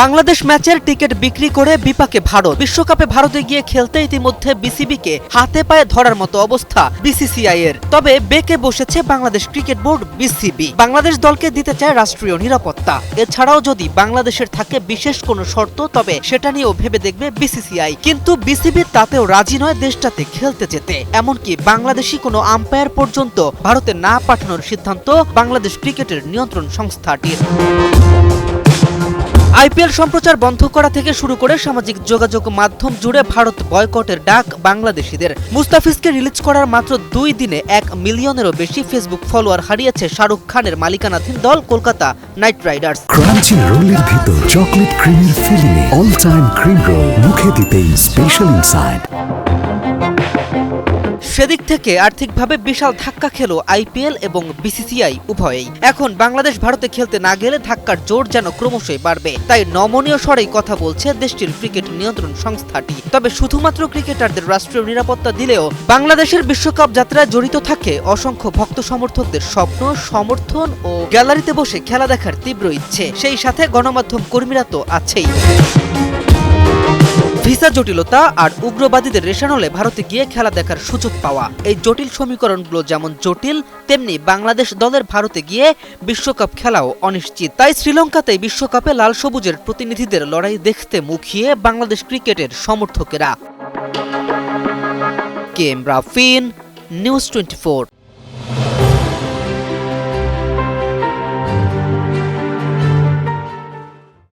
বাংলাদেশ ম্যাচের টিকিট বিক্রি করে বিপাকে ভারত। বিশ্বকাপে ভারতে গিয়ে খেলতে ইতিমধ্যে বিসিবিকে হাতে পায়ে ধরার মতো অবস্থা বিসিসিআই এর। তবে বেঁকে বসেছে Bangladesh cricket board BCB. Bangladesh দলকে দিতে চায় রাষ্ট্রীয় নিরাপত্তা। এছাড়াও যদি বাংলাদেশের থাকে বিশেষ কোনো শর্ত, তবে সেটা নিয়েও ভেবে দেখবে বিসিসিআই। কিন্তু বিসিবি তাতেও রাজি নয় দেশটাতে খেলতে যেতে। এমনকি বাংলাদেশি কোনো আম্পায়ার পর্যন্ত ভারতে না পাঠানোর সিদ্ধান্ত বাংলাদেশ ক্রিকেটের নিয়ন্ত্রণ সংস্থাটির। আইপিএল সম্প্রচার বন্ধ করা থেকে শুরু করে সামাজিক যোগাযোগ মাধ্যম জুড়ে ভারত বয়কটের ডাক বাংলাদেশিদের। মুস্তাফিজকে রিলিজ করার মাত্র 2 দিনে 1 মিলিয়নেরও বেশি ফেসবুক ফলোয়ার হারিয়েছে শাহরুখ খানের মালিকানাধীন দল কলকাতা নাইট রাইডার্স। ক্রাঞ্চি রোলের ভিতর চকলেট ক্রিমের ফিলিংয়ে অল টাইম ক্রিম রোল, মুখে দিতেই স্পেশাল ইনসাইড। সেদিক থেকে আর্থিকভাবে বিশাল ধাক্কা খেল আইপিএল এবং বিসিসিআই উভয়েই। এখন বাংলাদেশ ভারতে খেলতে না গেলে ধাক্কার জোর যেন ক্রমশই বাড়বে। তাই নমনীয় স্বরেই কথা বলছে দেশটির ক্রিকেট নিয়ন্ত্রণ সংস্থাটি। তবে শুধুমাত্র ক্রিকেটারদের রাষ্ট্রীয় নিরাপত্তা দিলেও বাংলাদেশের বিশ্বকাপ যাত্রায় জড়িত থাকে অসংখ্য ভক্ত সমর্থকদের স্বপ্ন, সমর্থন ও গ্যালারিতে বসে খেলা দেখার তীব্র ইচ্ছে। সেই সাথে গণমাধ্যম কর্মীরা তো আছেই। ভিসা জটিলতা আর উগ্রবাদীদের রেশানলে ভারতে গিয়ে খেলা দেখার সুযোগ পাওয়া, এই জটিল সমীকরণগুলো যেমন জটিল, তেমনি বাংলাদেশ দলের ভারতে গিয়ে বিশ্বকাপ খেলাও অনিশ্চিত। তাই শ্রীলঙ্কাতে বিশ্বকাপে লাল সবুজের প্রতিনিধিদের লড়াই দেখতে মুখিয়ে বাংলাদেশ ক্রিকেটের সমর্থকেরা। K M Rafin, news 24।